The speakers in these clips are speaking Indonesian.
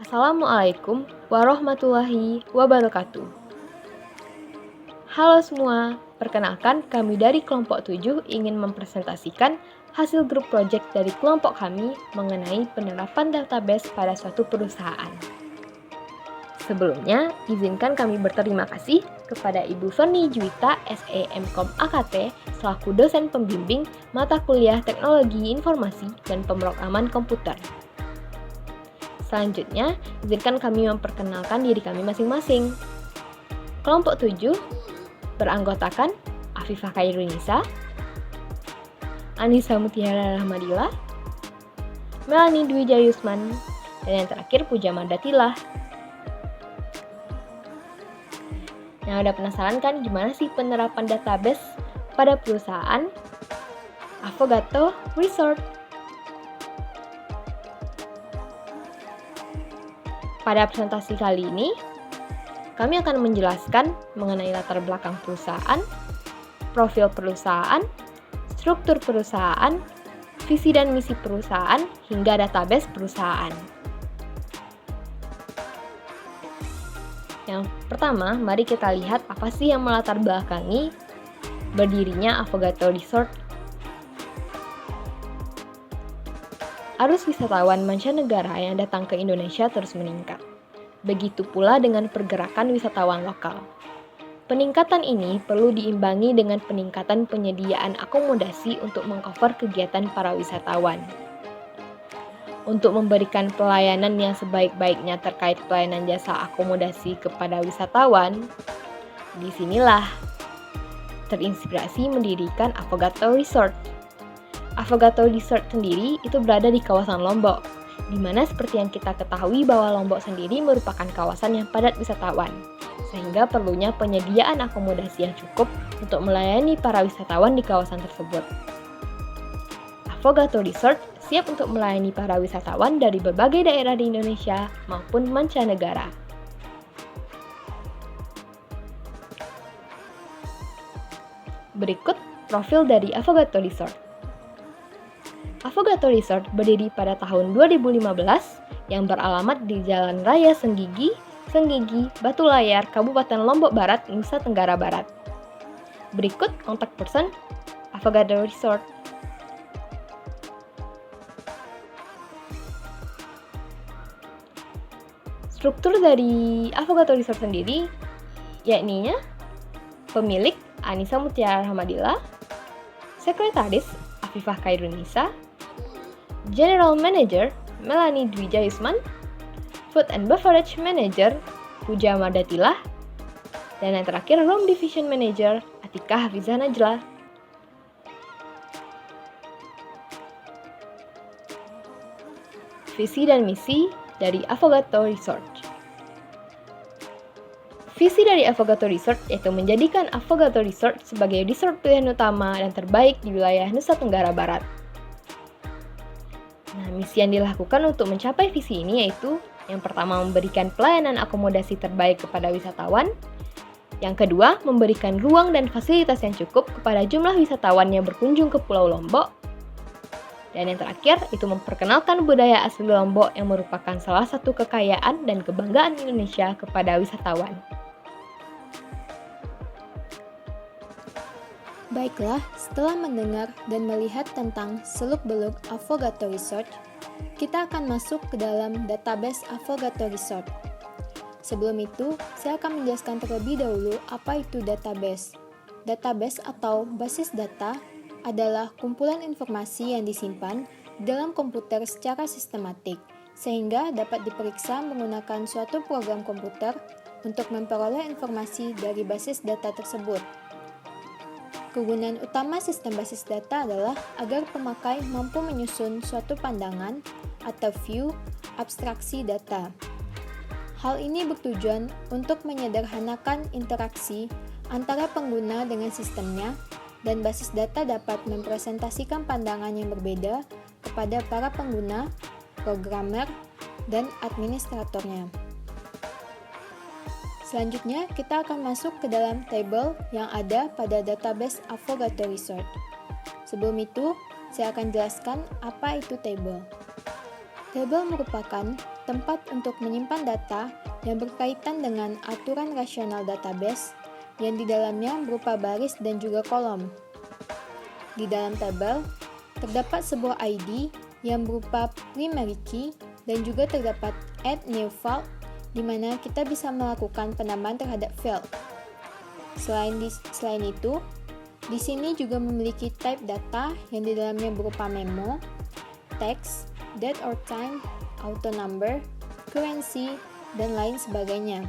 Assalamualaikum warahmatullahi wabarakatuh. Halo semua, perkenalkan kami dari kelompok 7 ingin mempresentasikan hasil grup project dari kelompok kami mengenai penerapan database pada suatu perusahaan. Sebelumnya, izinkan kami berterima kasih kepada Ibu Sony Juwita, SE MKom AKT, selaku dosen pembimbing mata kuliah Teknologi Informasi dan Pemrograman Komputer. Selanjutnya, izinkan kami memperkenalkan diri kami masing-masing. Kelompok 7 beranggotakan Afifah Khairunisa, Anissa Mutiara Rahmadillah, Melanie Dwi Jayusman, dan yang terakhir Puja Mardatilah. Yang udah penasaran kan gimana sih penerapan database pada perusahaan? Avogadro Resort. Pada presentasi kali ini, kami akan menjelaskan mengenai latar belakang perusahaan, profil perusahaan, struktur perusahaan, visi dan misi perusahaan, hingga database perusahaan. Yang pertama, mari kita lihat apa sih yang melatar belakangi berdirinya Avogadro Resort. Arus wisatawan mancanegara yang datang ke Indonesia terus meningkat. Begitu pula dengan pergerakan wisatawan lokal. Peningkatan ini perlu diimbangi dengan peningkatan penyediaan akomodasi untuk mengcover kegiatan para wisatawan. Untuk memberikan pelayanan yang sebaik-baiknya terkait pelayanan jasa akomodasi kepada wisatawan, disinilah terinspirasi mendirikan Avogadro Resort. Avogadro Resort sendiri itu berada di kawasan Lombok, di mana seperti yang kita ketahui bahwa Lombok sendiri merupakan kawasan yang padat wisatawan, sehingga perlunya penyediaan akomodasi yang cukup untuk melayani para wisatawan di kawasan tersebut. Avogadro Resort siap untuk melayani para wisatawan dari berbagai daerah di Indonesia maupun mancanegara. Berikut profil dari Avogadro Resort. Avogadro Resort berdiri pada tahun 2015 yang beralamat di Jalan Raya Senggigi, Batu Layar, Kabupaten Lombok Barat, Nusa Tenggara Barat. Berikut kontak person Avogadro Resort. Struktur dari Avogadro Resort sendiri yakni pemilik Anissa Mutiara Rahmadillah, sekretaris Afifah Khairunisa, General Manager Melanie Dwi Jayusman, Food and Beverage Manager Puja Mardatilah, dan yang terakhir Room Division Manager Atika Hafizah Najlah. Visi dan misi dari Avogadro Resort. Visi dari Avogadro Resort yaitu menjadikan Avogadro Resort sebagai resort pilihan utama dan terbaik di wilayah Nusa Tenggara Barat. Nah, misi yang dilakukan untuk mencapai visi ini yaitu yang pertama memberikan pelayanan akomodasi terbaik kepada wisatawan, yang kedua memberikan ruang dan fasilitas yang cukup kepada jumlah wisatawan yang berkunjung ke Pulau Lombok, dan yang terakhir itu memperkenalkan budaya asli Lombok yang merupakan salah satu kekayaan dan kebanggaan Indonesia kepada wisatawan. Baiklah, setelah mendengar dan melihat tentang seluk-beluk Avogadro Resort, kita akan masuk ke dalam database Avogadro Resort. Sebelum itu, saya akan menjelaskan terlebih dahulu apa itu database. Database atau basis data adalah kumpulan informasi yang disimpan dalam komputer secara sistematik, sehingga dapat diperiksa menggunakan suatu program komputer untuk memperoleh informasi dari basis data tersebut. Kegunaan utama sistem basis data adalah agar pemakai mampu menyusun suatu pandangan atau view abstraksi data. Hal ini bertujuan untuk menyederhanakan interaksi antara pengguna dengan sistemnya, dan basis data dapat mempresentasikan pandangan yang berbeda kepada para pengguna, programmer, dan administratornya. Selanjutnya, kita akan masuk ke dalam table yang ada pada database Avogadro Resort. Sebelum itu, saya akan jelaskan apa itu table. Table merupakan tempat untuk menyimpan data yang berkaitan dengan aturan rasional database yang di dalamnya berupa baris dan juga kolom. Di dalam tabel, terdapat sebuah ID yang berupa primary key dan juga terdapat add new field di mana kita bisa melakukan penambahan terhadap field. Selain itu, di sini juga memiliki type data yang di dalamnya berupa memo, text, date or time, auto number, currency, dan lain sebagainya.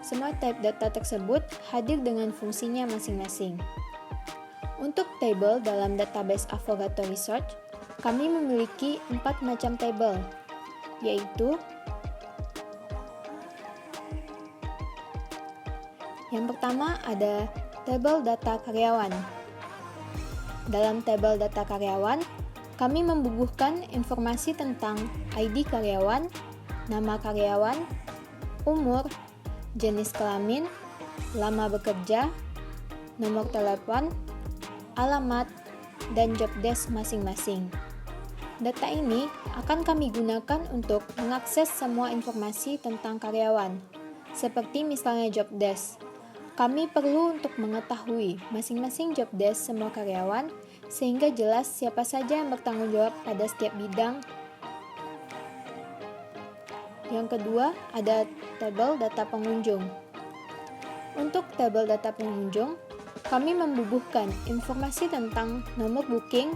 Semua type data tersebut hadir dengan fungsinya masing-masing. Untuk table dalam database Avogadro Research, kami memiliki 4 macam table, yaitu yang pertama ada tabel data karyawan. Dalam tabel data karyawan, kami membubuhkan informasi tentang ID karyawan, nama karyawan, umur, jenis kelamin, lama bekerja, nomor telepon, alamat, dan job desk masing-masing. Data ini akan kami gunakan untuk mengakses semua informasi tentang karyawan, seperti misalnya job desk. Kami perlu untuk mengetahui masing-masing job desk semua karyawan, sehingga jelas siapa saja yang bertanggung jawab pada setiap bidang. Yang kedua, ada tabel data pengunjung. Untuk tabel data pengunjung, kami membubuhkan informasi tentang nomor booking,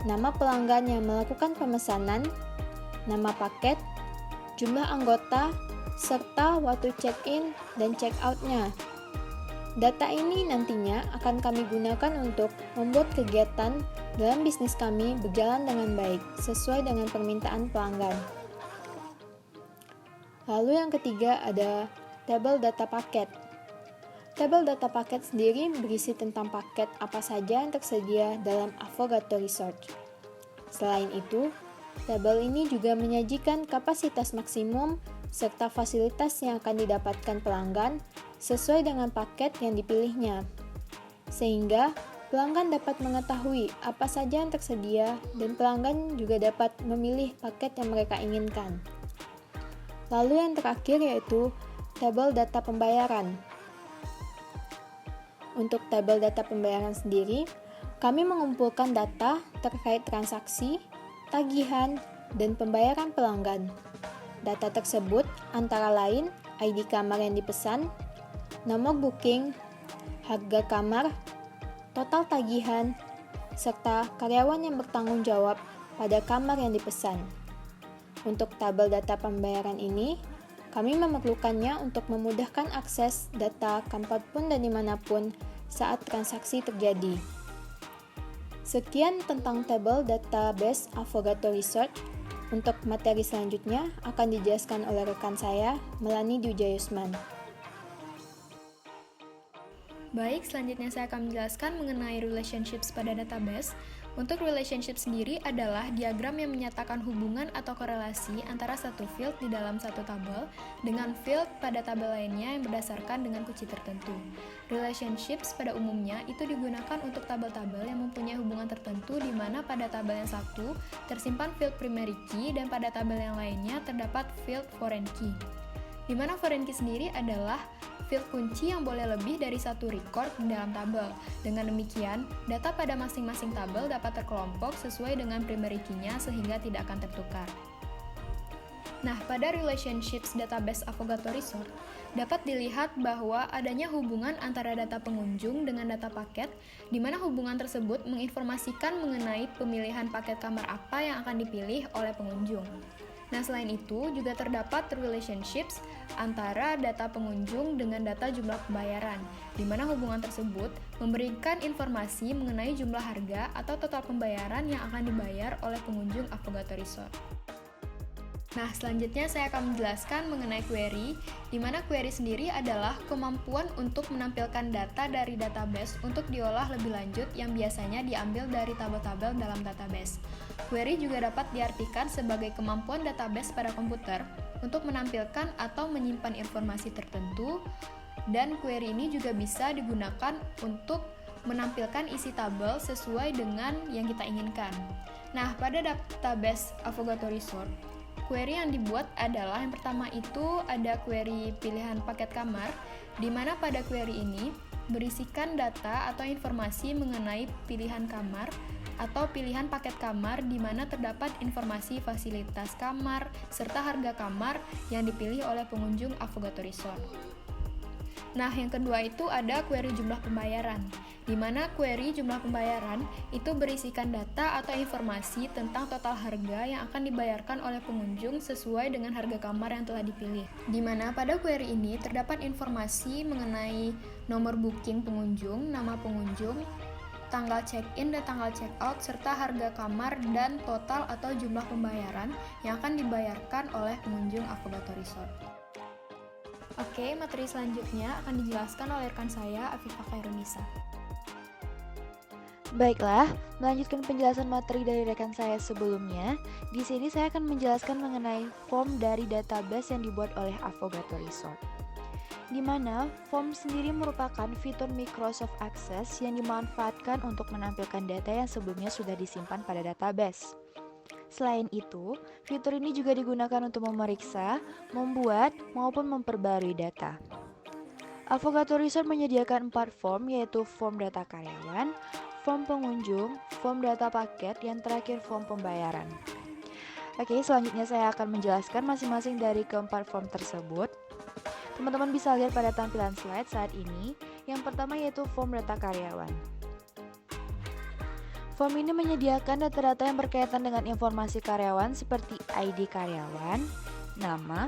nama pelanggan yang melakukan pemesanan, nama paket, jumlah anggota, serta waktu check-in dan check-out-nya. Data ini nantinya akan kami gunakan untuk membuat kegiatan dalam bisnis kami berjalan dengan baik, sesuai dengan permintaan pelanggan. Lalu yang ketiga ada tabel data paket. Tabel data paket sendiri berisi tentang paket apa saja yang tersedia dalam Avogadro Research. Selain itu, tabel ini juga menyajikan kapasitas maksimum serta fasilitas yang akan didapatkan pelanggan sesuai dengan paket yang dipilihnya. Sehingga pelanggan dapat mengetahui apa saja yang tersedia dan pelanggan juga dapat memilih paket yang mereka inginkan. Lalu yang terakhir yaitu tabel data pembayaran. Untuk tabel data pembayaran sendiri, kami mengumpulkan data terkait transaksi, tagihan, dan pembayaran pelanggan. Data tersebut antara lain ID kamar yang dipesan, nomor booking, harga kamar, total tagihan, serta karyawan yang bertanggung jawab pada kamar yang dipesan. Untuk tabel data pembayaran ini, kami memerlukannya untuk memudahkan akses data kapanpun dan dimanapun saat transaksi terjadi. Sekian tentang tabel database Avogadro Research. Untuk materi selanjutnya akan dijelaskan oleh rekan saya, Melani Dujayusman. Baik, selanjutnya saya akan menjelaskan mengenai relationships pada database. Untuk relationship sendiri adalah diagram yang menyatakan hubungan atau korelasi antara satu field di dalam satu tabel dengan field pada tabel lainnya yang berdasarkan dengan kunci tertentu. Relationships pada umumnya itu digunakan untuk tabel-tabel yang mempunyai hubungan tertentu di mana pada tabel yang satu tersimpan field primary key dan pada tabel yang lainnya terdapat field foreign key. Di mana foreign key sendiri adalah field kunci yang boleh lebih dari satu record di dalam tabel. Dengan demikian, data pada masing-masing tabel dapat terkelompok sesuai dengan primary key-nya sehingga tidak akan tertukar. Nah, pada relationships database Avogadro Research, dapat dilihat bahwa adanya hubungan antara data pengunjung dengan data paket, di mana hubungan tersebut menginformasikan mengenai pemilihan paket kamar apa yang akan dipilih oleh pengunjung. Nah, selain itu, juga terdapat relationships antara data pengunjung dengan data jumlah pembayaran, di mana hubungan tersebut memberikan informasi mengenai jumlah harga atau total pembayaran yang akan dibayar oleh pengunjung Avogadro Resort. Nah, selanjutnya saya akan menjelaskan mengenai query, di mana query sendiri adalah kemampuan untuk menampilkan data dari database untuk diolah lebih lanjut yang biasanya diambil dari tabel-tabel dalam database. Query juga dapat diartikan sebagai kemampuan database pada komputer untuk menampilkan atau menyimpan informasi tertentu, dan query ini juga bisa digunakan untuk menampilkan isi tabel sesuai dengan yang kita inginkan. Nah, pada database Avogadro Resort, Query yang dibuat adalah yang pertama itu ada query pilihan paket kamar, di mana pada query ini berisikan data atau informasi mengenai pilihan kamar atau pilihan paket kamar di mana terdapat informasi fasilitas kamar serta harga kamar yang dipilih oleh pengunjung Affogato Resort. Nah, yang kedua itu ada query jumlah pembayaran, di mana query jumlah pembayaran itu berisikan data atau informasi tentang total harga yang akan dibayarkan oleh pengunjung sesuai dengan harga kamar yang telah dipilih. Di mana pada query ini terdapat informasi mengenai nomor booking pengunjung, nama pengunjung, tanggal check-in dan tanggal check-out, serta harga kamar dan total atau jumlah pembayaran yang akan dibayarkan oleh pengunjung Affogato Resort. Oke, materi selanjutnya akan dijelaskan oleh rekan saya, Afifah Khairunisa. Baiklah, melanjutkan penjelasan materi dari rekan saya sebelumnya. Di sini saya akan menjelaskan mengenai form dari database yang dibuat oleh Affogato Resort. Di mana form sendiri merupakan fitur Microsoft Access yang dimanfaatkan untuk menampilkan data yang sebelumnya sudah disimpan pada database. Selain itu, fitur ini juga digunakan untuk memeriksa, membuat, maupun memperbarui data. Affogato Resort menyediakan 4 form, yaitu form data karyawan, form pengunjung, form data paket, yang terakhir form pembayaran. Oke, selanjutnya saya akan menjelaskan masing-masing dari keempat form tersebut. Teman-teman bisa lihat pada tampilan slide saat ini. Yang pertama yaitu form data karyawan. Form ini menyediakan data-data yang berkaitan dengan informasi karyawan seperti ID karyawan, nama,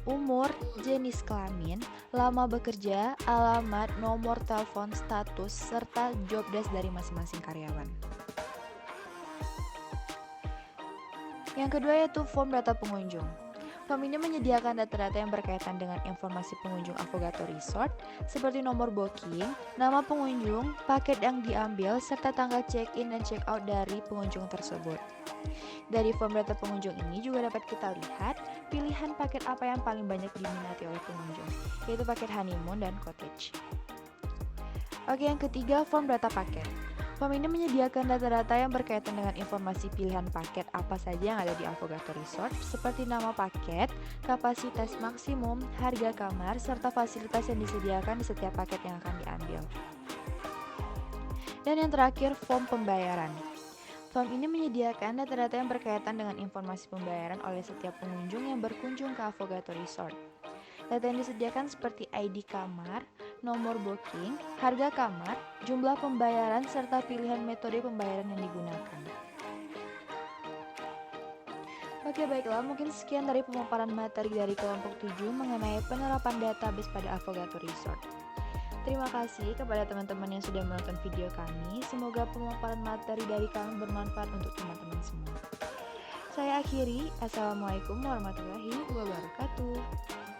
umur, jenis kelamin, lama bekerja, alamat, nomor telepon, status, serta job desk dari masing-masing karyawan. Yang kedua yaitu form data pengunjung. Form ini menyediakan data-data yang berkaitan dengan informasi pengunjung Affogato Resort seperti nomor booking, nama pengunjung, paket yang diambil, serta tanggal check-in dan check-out dari pengunjung tersebut. Dari form data pengunjung ini juga dapat kita lihat pilihan paket apa yang paling banyak diminati oleh pengunjung, yaitu paket honeymoon dan cottage. Oke, yang ketiga form data paket. Form ini menyediakan data-data yang berkaitan dengan informasi pilihan paket apa saja yang ada di Affogato Resort, seperti nama paket, kapasitas maksimum, harga kamar, serta fasilitas yang disediakan di setiap paket yang akan diambil. Dan yang terakhir, form pembayaran. Form ini menyediakan data-data yang berkaitan dengan informasi pembayaran oleh setiap pengunjung yang berkunjung ke Affogato Resort. Data yang disediakan seperti ID kamar, nomor booking, harga kamar, jumlah pembayaran, serta pilihan metode pembayaran yang digunakan. Oke, baiklah, mungkin sekian dari pemaparan materi dari kelompok 7 mengenai penerapan database pada Affogato Resort. Terima kasih kepada teman-teman yang sudah menonton video kami. Semoga pemaparan materi dari kami bermanfaat untuk teman-teman semua. Saya akhiri, Assalamualaikum warahmatullahi wabarakatuh.